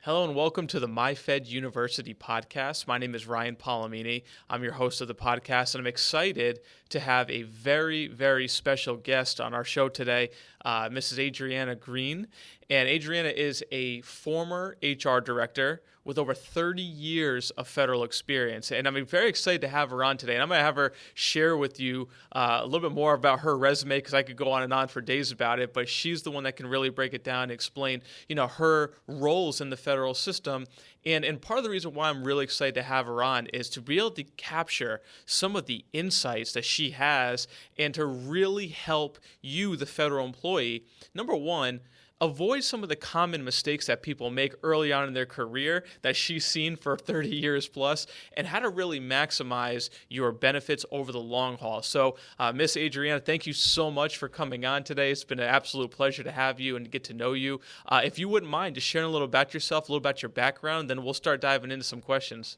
Hello and welcome to the MyFed University podcast. My name is Ryan Polimeni. I'm your host of the podcast, and I'm excited to have a very, very special guest on our show today, Mrs. Adriana Greene. And Adriana is a former HR director with over 30 years of federal experience. And I'm very excited to have her on today. And I'm going to have her share with you a little bit more about her resume because I could go on and on for days about it. But she's the one that can really break it down and explain, her roles in the federal system. And part of the reason why I'm really excited to have her on is to be able to capture some of the insights that she has and to really help you, the federal employee, number one, avoid some of the common mistakes that people make early on in their career that she's seen for 30 years plus, and how to really maximize your benefits over the long haul. So, Miss Adriana, thank you so much for coming on today. It's been an absolute pleasure to have you and get to know you. If you wouldn't mind just sharing a little about yourself, a little about your background, then we'll start diving into some questions.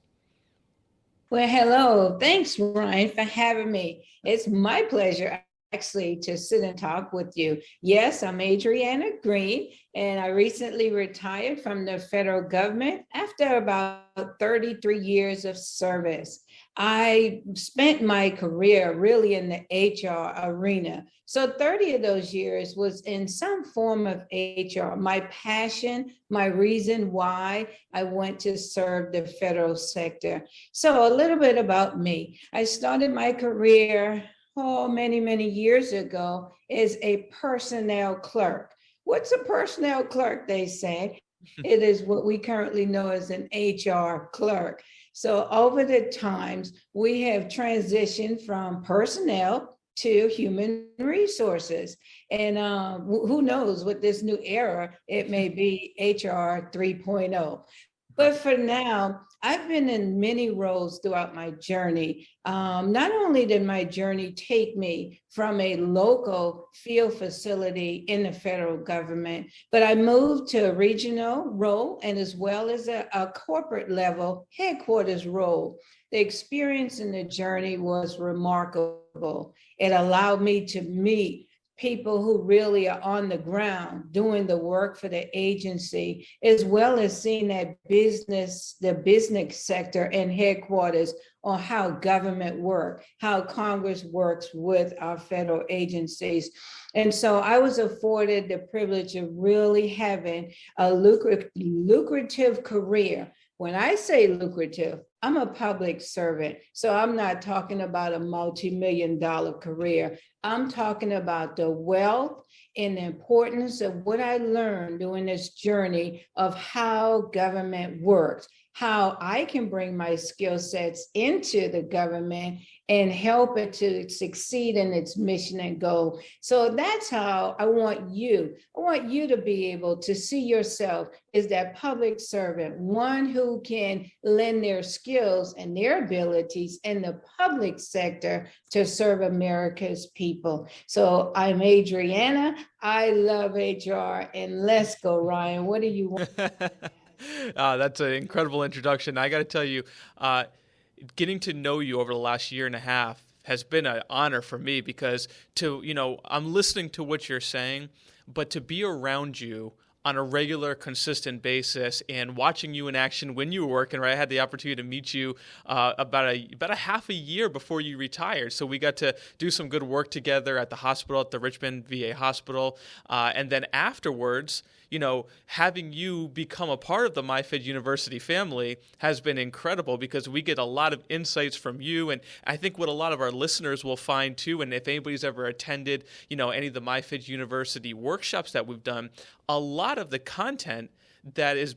Well, hello. Thanks, Ryan, for having me. It's my pleasure actually to sit and talk with you. Yes, I'm Adriana Greene, and I recently retired from the federal government after about 33 years of service. I spent my career really in the HR arena. So 30 of those years was in some form of HR. My passion, my reason why I went to serve the federal sector. So a little bit about me. I started my career many years ago as a personnel clerk. What's a personnel clerk, they say? It is what we currently know as an HR clerk. So over the times, we have transitioned from personnel to human resources. And who knows what this new era, it may be HR 3.0. But for now, I've been in many roles throughout my journey. Not only did my journey take me from a local field facility in the federal government, but I moved to a regional role and as well as a corporate level headquarters role. The experience in the journey was remarkable. It allowed me to meet people who really are on the ground doing the work for the agency, as well as seeing the business sector and headquarters on how government work, how Congress works with our federal agencies. And so I was afforded the privilege of really having a lucrative career. When I say lucrative, I'm a public servant, so I'm not talking about a multi-million-dollar career. I'm talking about the wealth and the importance of what I learned during this journey of how government works, how I can bring my skill sets into the government and help it to succeed in its mission and goal. So that's how I want you to be able to see yourself as that public servant, one who can lend their skills and their abilities in the public sector to serve America's people. So I'm Adriana. I love HR, and let's go, Ryan. What do you want? That's an incredible introduction. I got to tell you, getting to know you over the last year and a half has been an honor for me because I'm listening to what you're saying, but to be around you on a regular, consistent basis and watching you in action when you were working, right? I had the opportunity to meet you about a half a year before you retired. So we got to do some good work together at the hospital, at the Richmond VA hospital. And then afterwards, having you become a part of the MyFed University family has been incredible because we get a lot of insights from you. And I think what a lot of our listeners will find too, and if anybody's ever attended, any of the MyFed University workshops that we've done, a lot of the content that is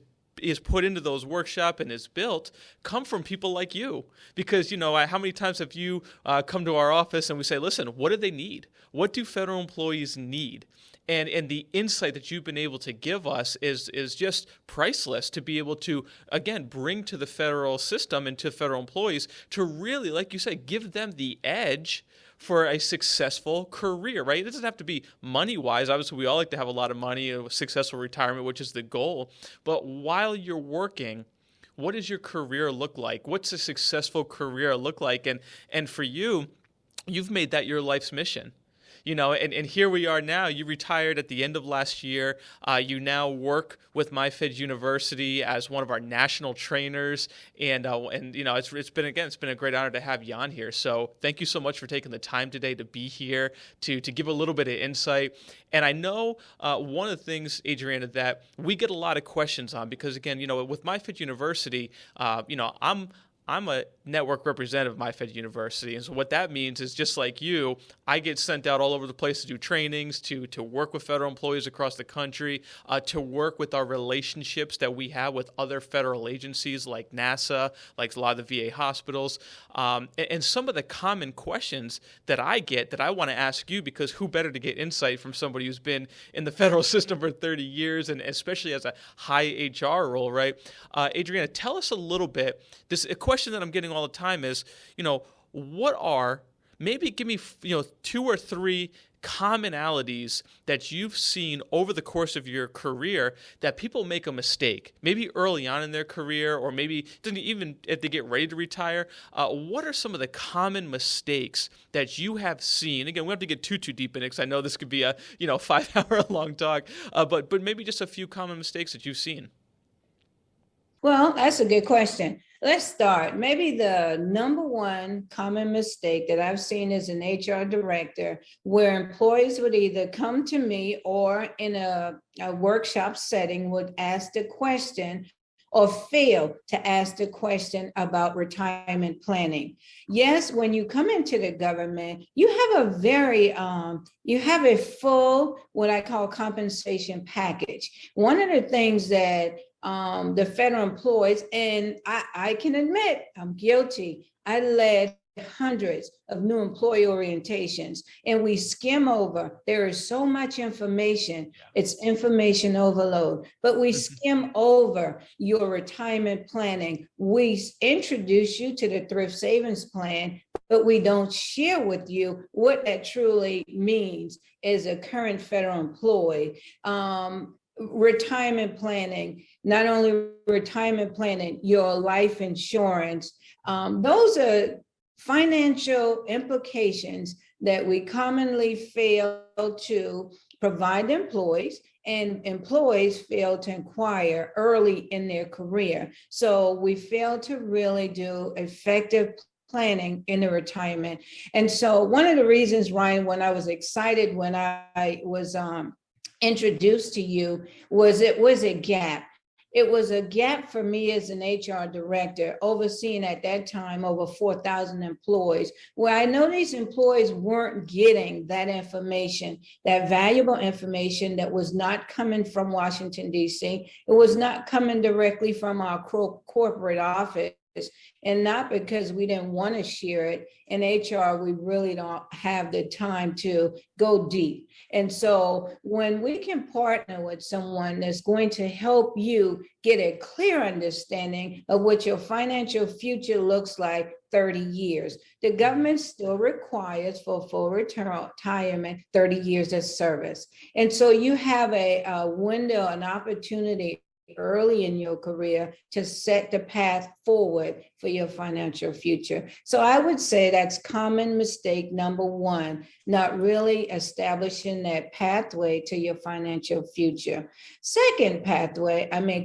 put into those workshops and is built come from people like you because how many times have you come to our office and we say, listen, what do they need? What do federal employees need? And the insight that you've been able to give us is just priceless to be able to, again, bring to the federal system and to federal employees to really, like you said, give them the edge for a successful career, right? It doesn't have to be money-wise. Obviously, we all like to have a lot of money, a successful retirement, which is the goal. But while you're working, what does your career look like? What's a successful career look like? And for you, you've made that your life's mission. and here we are now. You retired at the end of last year. You now work with MyFed University as one of our national trainers, and it's been a great honor to have you on here. So thank you so much for taking the time today to be here to give a little bit of insight. And I know one of the things, Adriana, that we get a lot of questions on, because again, with MyFed University, I'm a network representative of MyFed University. And so what that means is, just like you, I get sent out all over the place to do trainings, to work with federal employees across the country, to work with our relationships that we have with other federal agencies like NASA, like a lot of the VA hospitals. And some of the common questions that I get that I want to ask you, because who better to get insight from somebody who's been in the federal system for 30 years, and especially as a high HR role, right? Adriana, tell us a little bit. A question that I'm getting all the time is, maybe give me, 2 or 3 commonalities that you've seen over the course of your career that people make a mistake, maybe early on in their career, or maybe even if they get ready to retire. What are some of the common mistakes that you have seen? Again, we don't have to get too deep in it, because I know this could be a 5-hour long talk, but maybe just a few common mistakes that you've seen. Well, that's a good question. Let's start. Maybe the number one common mistake that I've seen as an HR director, where employees would either come to me or in a workshop setting would ask the question, or fail to ask the question about retirement planning. Yes, when you come into the government, you have a full, what I call, compensation package. One of the things that the federal employees, and I can admit I'm guilty, I led hundreds of new employee orientations, and we skim over. There is so much information. It's information overload, but we skim over your retirement planning. We introduce you to the thrift savings plan, but we don't share with you what that truly means as a current federal employee. Retirement planning, not only retirement planning, your life insurance. Those are financial implications that we commonly fail to provide employees, and employees fail to inquire early in their career. So we fail to really do effective planning in the retirement. And so one of the reasons, Ryan, when I was excited when I was introduced to you, was it was a gap. It was a gap for me as an HR director, overseeing at that time over 4,000 employees, where I know these employees weren't getting that information, that valuable information that was not coming from Washington, D.C. It was not coming directly from our corporate office. And not because we didn't want to share it. In HR, we really don't have the time to go deep. And so when we can partner with someone that's going to help you get a clear understanding of what your financial future looks like 30 years, the government still requires for full retirement 30 years of service. And so you have a window, an opportunity early in your career to set the path forward for your financial future. So I would say that's common mistake number one, not really establishing that pathway to your financial future. Second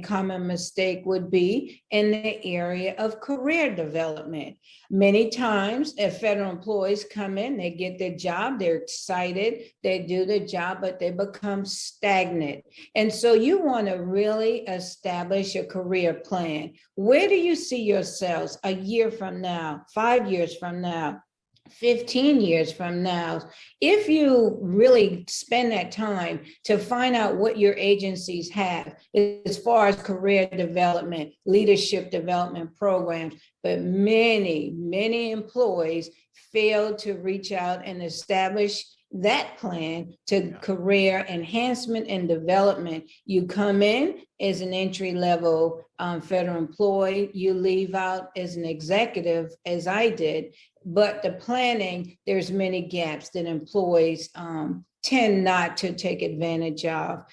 common mistake would be in the area of career development. Many times, if federal employees come in, they get their job, they're excited, they do the job, but they become stagnant. And so you want to really establish a career plan. Where do you see yourselves a year from now, 5 years from now, 15 years from now? If you really spend that time to find out what your agencies have as far as career development, leadership development programs, but many employees fail to reach out and establish that plan to career enhancement and development. You come in as an entry-level federal employee, you leave out as an executive, as I did, but the planning, there's many gaps that employees tend not to take advantage of.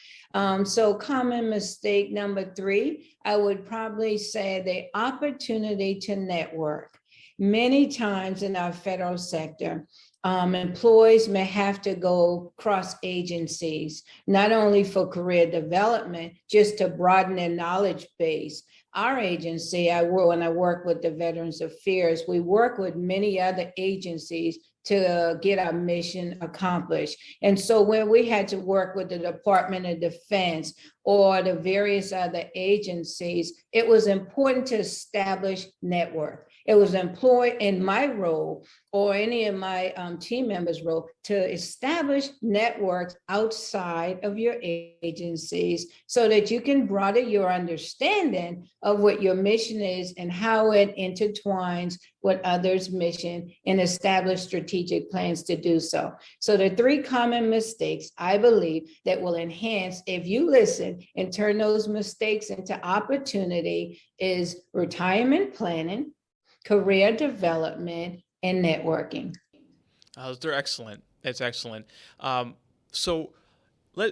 So common mistake number 3, I would probably say the opportunity to network. Many times in our federal sector, employees may have to go cross agencies, not only for career development, just to broaden their knowledge base. Our agency, when I work with the Veterans Affairs, we work with many other agencies to get our mission accomplished. And so when we had to work with the Department of Defense or the various other agencies, it was important to establish network. It was employed in my role or any of my team members' role to establish networks outside of your agencies so that you can broaden your understanding of what your mission is and how it intertwines with others' mission and establish strategic plans to do so. So the three common mistakes I believe that will enhance if you listen and turn those mistakes into opportunity is retirement planning, career development, and networking. They're excellent. It's excellent. So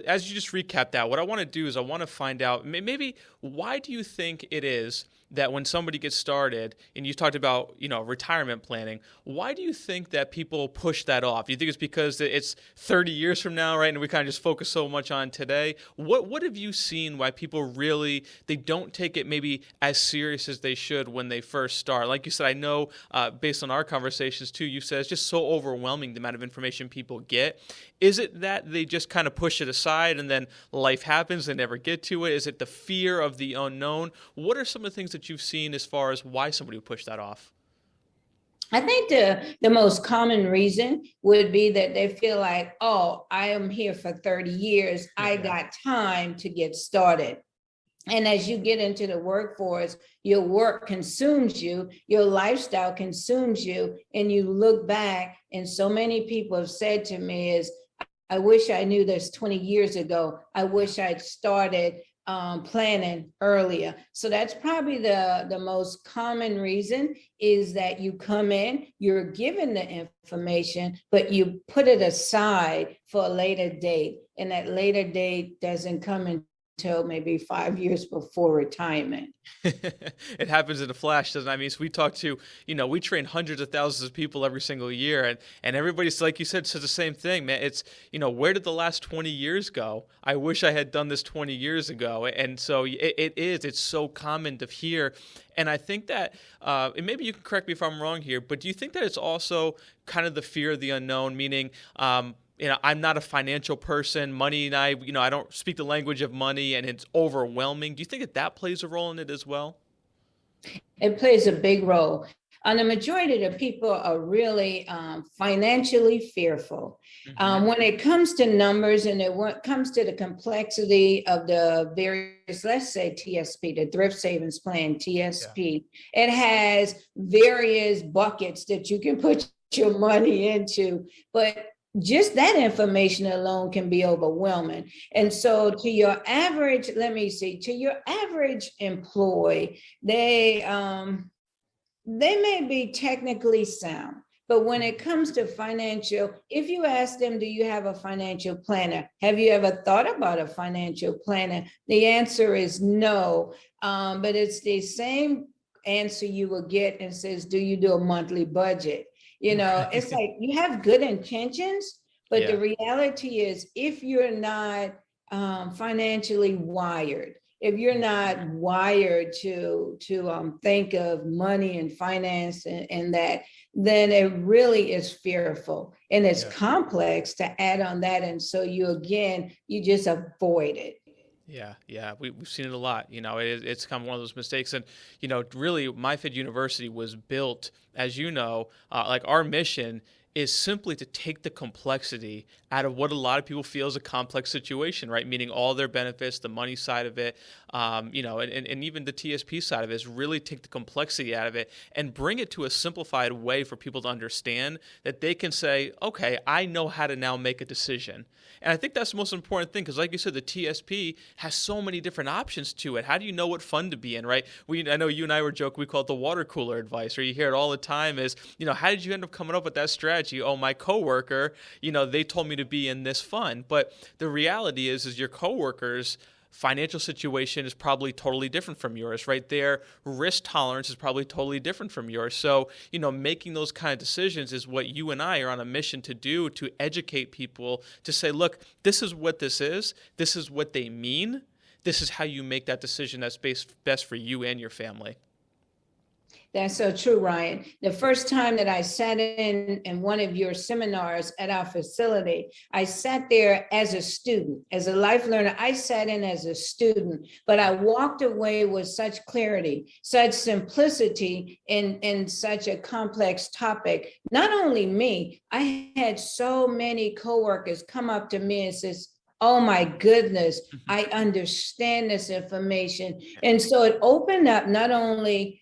as you just recap that, what I want to do is I want to find out maybe why do you think it is that when somebody gets started, and you talked about, retirement planning, why do you think that people push that off? Do you think it's because it's 30 years from now, right? And we kind of just focus so much on today. What have you seen why people really, they don't take it maybe as serious as they should when they first start? Like you said, I know based on our conversations too, you said it's just so overwhelming the amount of information people get. Is it that they just kind of push it aside and then life happens, they never get to it? Is it the fear of the unknown? What are some of the things that you've seen as far as why somebody would push that off? I think the most common reason would be that they feel like, oh, I am here for 30 years. I got time to get started. And as you get into the workforce, your work consumes you, your lifestyle consumes you, and you look back, and so many people have said to me is, I wish I knew this 20 years ago. I wish I'd started planning earlier. So that's probably the most common reason is that you come in, you're given the information, but you put it aside for a later date. And that later date doesn't come until maybe 5 years before retirement. It happens in a flash, doesn't it? I mean, so we talk to, we train hundreds of thousands of people every single year, and everybody's, like you said, says the same thing, man. It's, where did the last 20 years go? I wish I had done this 20 years ago. And so it's so common to hear. And I think that, and maybe you can correct me if I'm wrong here, but do you think that it's also kind of the fear of the unknown, meaning, I'm not a financial person. Money and I don't speak the language of money, and it's overwhelming. Do you think that plays a role in it as well? It plays a big role. And the majority of the people are really financially fearful. Mm-hmm. When it comes to numbers and it comes to the complexity of the various, let's say TSP, the Thrift Savings Plan, TSP, it has various buckets that you can put your money into, but just that information alone can be overwhelming. And so to your average, to your average employee, they may be technically sound, but when it comes to financial, if you ask them, do you have a financial planner? Have you ever thought about a financial planner? The answer is no, but it's the same answer you will get and says, do you do a monthly budget? It's like you have good intentions, but the reality is if you're not financially wired, if you're not wired to think of money and finance and that, then it really is fearful and it's complex to add on that. And so you just avoid it. Yeah, we've seen it a lot. It's kind of one of those mistakes. And, really, MyFit University was built, as like our mission is simply to take the complexity out of what a lot of people feel is a complex situation, right? Meaning all their benefits, the money side of it, and even the TSP side of it is really take the complexity out of it and bring it to a simplified way for people to understand that they can say, okay, I know how to now make a decision. And I think that's the most important thing because like you said, the TSP has so many different options to it. How do you know what fund to be in, right? I know you and I were joking, we call it the water cooler advice, or you hear it all the time is, how did you end up coming up with that strategy? Oh, my coworker, they told me to be in this fund. But the reality is your coworkers financial situation is probably totally different from yours, right? Their risk tolerance is probably totally different from yours. So, making those kind of decisions is what you and I are on a mission to do, to educate people, to say, look, this is what this is what they mean, this is how you make that decision that's best for you and your family. That's so true, Ryan. The first time that I sat in one of your seminars at our facility, I sat there as a student, as a life learner. I sat in as a student, but I walked away with such clarity, such simplicity in such a complex topic. Not only me, I had so many coworkers come up to me and says, "Oh my goodness, I understand this information." And so it opened up not only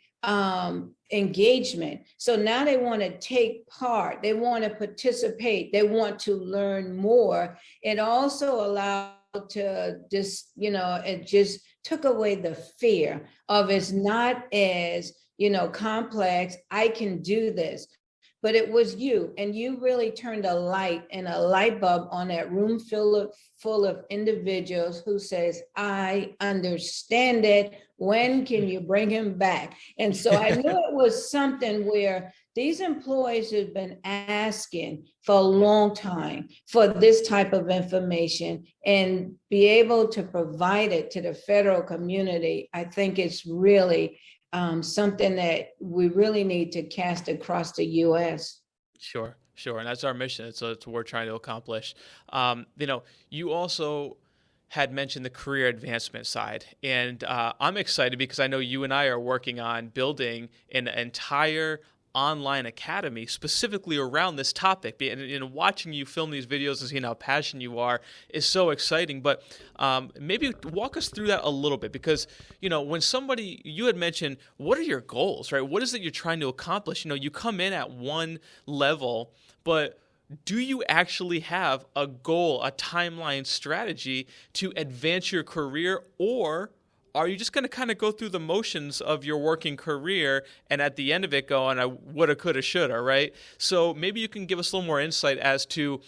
engagement. So now they want to take part, they want to participate, they want to learn more. It also allowed to just, it just took away the fear of it's not as, complex. I can do this. But it was you, and you really turned a light and a light bulb on that room full of individuals who says, "I understand it. When can you bring him back?" And so I knew it was something where these employees have been asking for a long time for this type of information, and be able to provide it to the federal community. I think it's really something that we really need to cast across the U.S. Sure. And that's our mission. It's what we're trying to accomplish. You also had mentioned the career advancement side, and I'm excited because I know you and I are working on building an entire online academy specifically around this topic. And watching you film these videos and seeing how passionate you are is so exciting. But maybe walk us through that a little bit, because when you had mentioned, what are your goals, right? What is it you're trying to accomplish? You come in at one level, but do you actually have a goal, a timeline, strategy to advance your career, or are you just going to kind of go through the motions of your working career and at the end of it go, and I woulda, coulda, shoulda, right? So maybe you can give us a little more insight as to,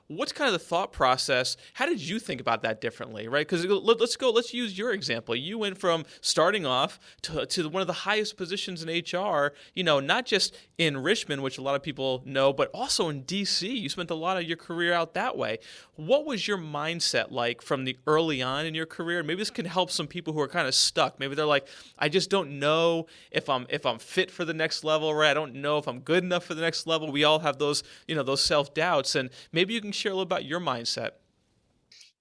what's kind of the thought process? How did you think about that differently, right? Because let's use your example. You went from starting off to one of the highest positions in HR, not just in Richmond, which a lot of people know, but also in DC. You spent a lot of your career out that way. What was your mindset like from the early on in your career? Maybe this can help some people who are kind of stuck. Maybe they're like, I just don't know if I'm fit for the next level, right? I don't know if I'm good enough for the next level. We all have those, those self-doubts, and maybe you can share a little about your mindset.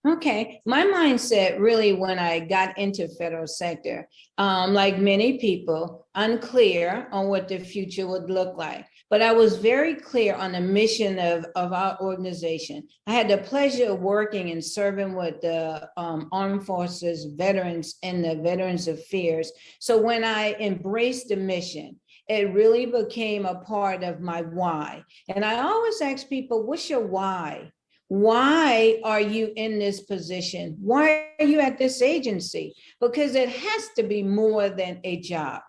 Okay, my mindset really when I got into federal sector, like many people, unclear on what the future would look like. But I was very clear on the mission of our organization. I had the pleasure of working and serving with the Armed Forces veterans and the Veterans Affairs. So when I embraced the mission, it really became a part of my why. And I always ask people, what's your why? Why are you in this position? Why are you at this agency? Because it has to be more than a job.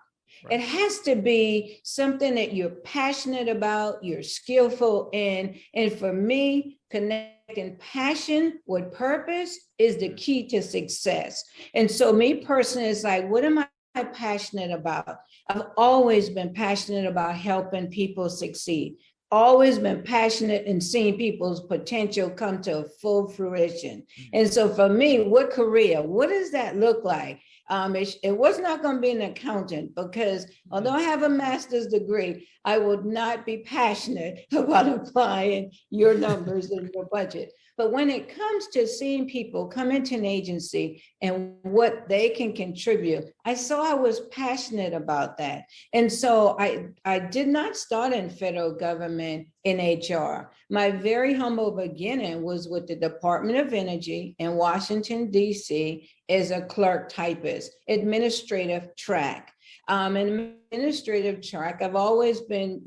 Right. It has to be something that you're passionate about, you're skillful in. And for me, connecting passion with purpose is the key to success. And so me personally, it's like, what am I passionate about? I've always been passionate about helping people succeed. Always been passionate in seeing people's potential come to full fruition. And so for me, what does that look like? It was not going to be an accountant, because although I have a master's degree, I would not be passionate about applying your numbers in your budget. But when it comes to seeing people come into an agency and what they can contribute, I saw I was passionate about that. And so I did not start in federal government in HR. My very humble beginning was with the Department of Energy in Washington, D.C. as a clerk typist, administrative track. Administrative track, I've always been,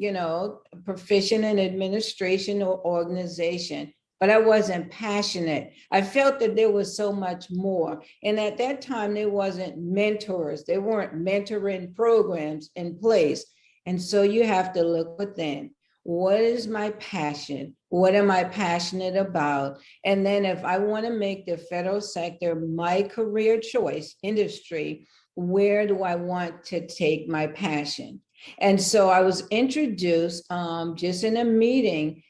proficient in administration or organization, but I wasn't passionate. I felt that there was so much more. And at that time, there wasn't mentors. There weren't mentoring programs in place. And so you have to look within. what is my passion? What am I passionate about? And then if I want to make the federal sector my career choice industry, where do I want to take my passion? And so I was introduced just in a meeting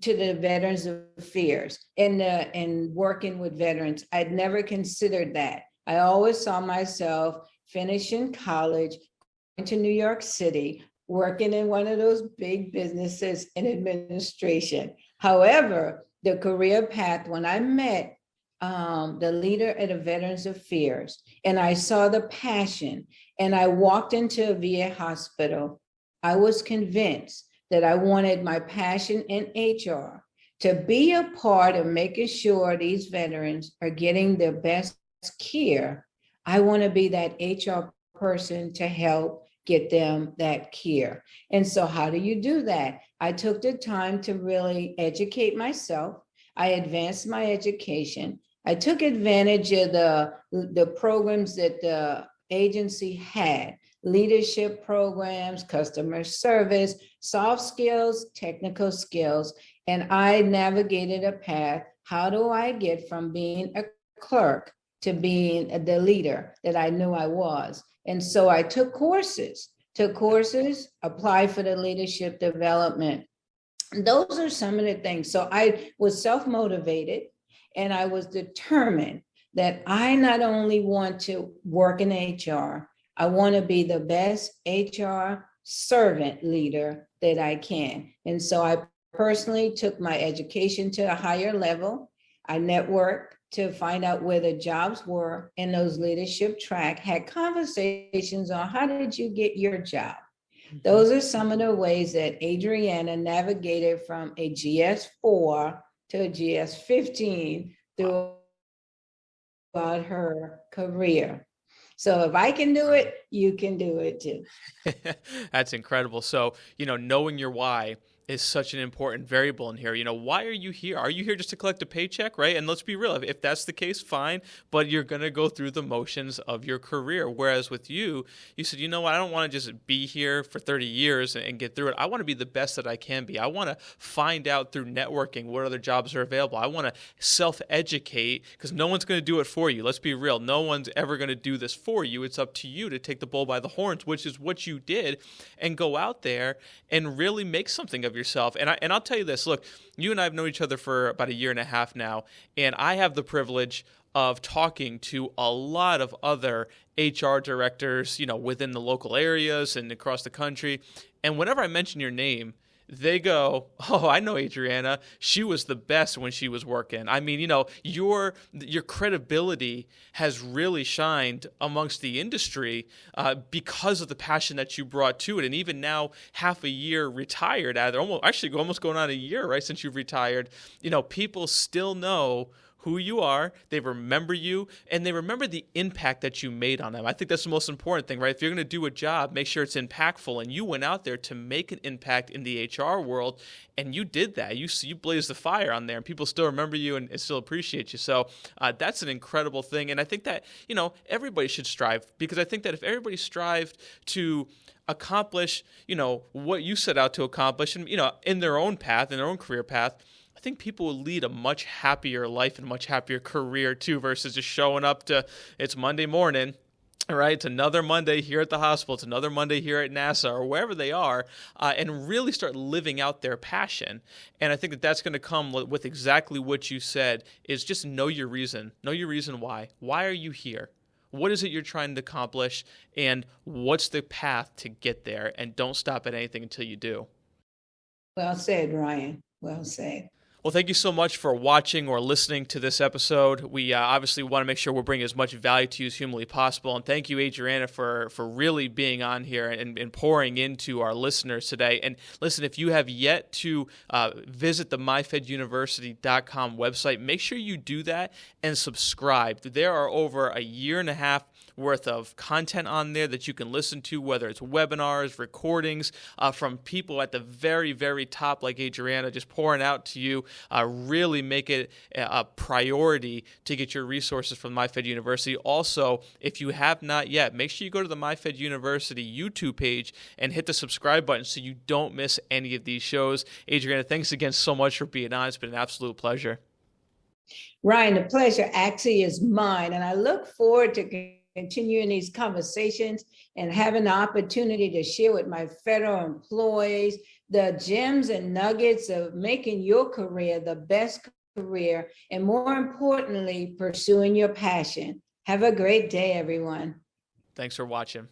to the Veterans Affairs and working with veterans. I'd never considered that. I always saw myself finishing college, going to New York City, working in one of those big businesses in administration. However, the career path, when I met the leader at the Veterans Affairs, and I saw the passion, and I walked into a VA hospital, I was convinced that I wanted my passion in HR to be a part of making sure these veterans are getting the best care. I want to be that HR person to help get them that care. And so how do you do that? I took the time to really educate myself. I advanced my education. I took advantage of the programs that the agency had, leadership programs, customer service, soft skills, technical skills, and I navigated a path. How do I get from being a clerk to being the leader that I knew I was? And so I took courses, applied for the leadership development. Those are some of the things. So I was self-motivated, and I was determined that I not only want to work in HR, I want to be the best HR servant leader that I can. And so I personally took my education to a higher level. I networked to find out where the jobs were in those leadership track, had conversations on how did you get your job? Those are some of the ways that Adriana navigated from a GS4 to a GS15 throughout her career. So if I can do it, you can do it too. That's incredible. So, knowing your why is such an important variable in here. Why are you here? Are you here just to collect a paycheck, right? And let's be real. If that's the case, fine, but you're going to go through the motions of your career. Whereas with you said, you know what? I don't want to just be here for 30 years and get through it. I want to be the best that I can be. I want to find out through networking what other jobs are available. I want to self-educate because no one's going to do it for you. Let's be real. No one's ever going to do this for you. It's up to you to take the bull by the horns, which is what you did, and go out there and really make something of yourself. And I'll tell you this, look, you and I have known each other for about a year and a half now, and I have the privilege of talking to a lot of other HR directors, within the local areas and across the country. And whenever I mention your name, they go, oh, I know Adriana. She was the best when she was working. I mean, your credibility has really shined amongst the industry because of the passion that you brought to it. And even now, half a year retired, almost going on a year, right, since you've retired, people still know who you are, they remember you, and they remember the impact that you made on them. I think that's the most important thing, right? If you're going to do a job, make sure it's impactful, and you went out there to make an impact in the HR world, and you did that. You blazed the fire on there, and people still remember you and still appreciate you. So that's an incredible thing, and I think that, everybody should strive, because I think that if everybody strived to accomplish, what you set out to accomplish, and, in their own path, in their own career path, I think people will lead a much happier life and much happier career too, versus just showing up to, it's Monday morning, right? It's another Monday here at the hospital. It's another Monday here at NASA or wherever they are, and really start living out their passion. And I think that that's going to come with exactly what you said, is just know your reason. Know your reason why. Why are you here? What is it you're trying to accomplish? And what's the path to get there? And don't stop at anything until you do. Well said, Ryan. Well said. Well, thank you so much for watching or listening to this episode. We obviously want to make sure we're bringing as much value to you as humanly possible. And thank you, Adriana, for really being on here and pouring into our listeners today. And listen, if you have yet to visit the myfeduniversity.com website, make sure you do that and subscribe. There are over a year and a half worth of content on there that you can listen to, whether it's webinars, recordings from people at the very, very top like Adriana, just pouring out to you really make it a priority to get your resources from MyFed University. Also, if you have not yet, make sure you go to the MyFed University YouTube page and hit the subscribe button so you don't miss any of these shows. Adriana, thanks again so much for being on. It's been an absolute pleasure. Ryan, the pleasure actually is mine, and I look forward to continuing these conversations and having the opportunity to share with my federal employees the gems and nuggets of making your career the best career, and more importantly, pursuing your passion. Have a great day, everyone. Thanks for watching.